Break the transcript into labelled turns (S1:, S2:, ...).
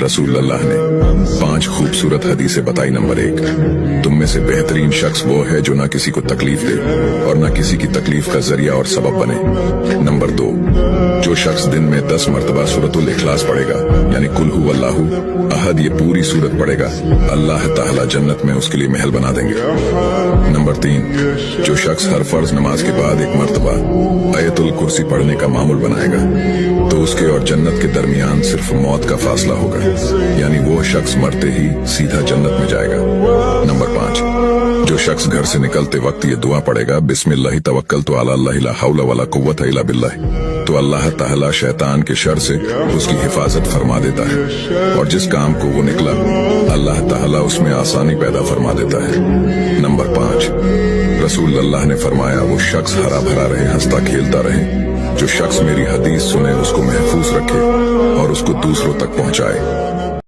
S1: रसूल अल्लाह ने 5 खूबसूरत हदीसें बताई। नंबर 1, तुम में से बेहतरीन शख्स वो है जो ना किसी को तकलीफ दे और ना किसी की तकलीफ का जरिया और सबब बने। नंबर 2, जो शख्स दिन में 10 मरतबा सूरतुल इखलास पढ़ेगा यानी कुल हु अल्लाहु अहद, ये पूरी सूरत पढ़ेगा, अल्लाह ताला जन्नत में उसके लिए महल बना देंगे। नंबर 3, जो शख्स हर फर्ज नमाज के बाद 1 मरतबा आयतुल कुर्सी पढ़ने का मामूल बनाएगा तो उसके और जन्नत के दरमियान सिर्फ मौत का फासला होगा, यानी वो शख्स मरते ही सीधा जन्नत में जाएगा। नंबर 5, जो शख्स घर से निकलते वक्त ये दुआ पढ़ेगा, बिस्मिल्लाहि तवक्कलतु अला अल्लाह ला हौला वला कुव्वता इल्ला बिल्लाह, तो अल्लाह ताला शैतान के शर से उसकी हिफाजत फरमा देता है और जिस काम को वो निकला अल्लाह ताला उसमें आसानी पैदा फरमा देता है। नंबर 5, रसूल अल्लाह ने फरमाया, वो शख्स हरा भरा रहे, हंसता खेलता रहे। जो शख्स मेरी हदीस सुने उसको महफूज रखे और उसको दूसरों तक पहुंचाए।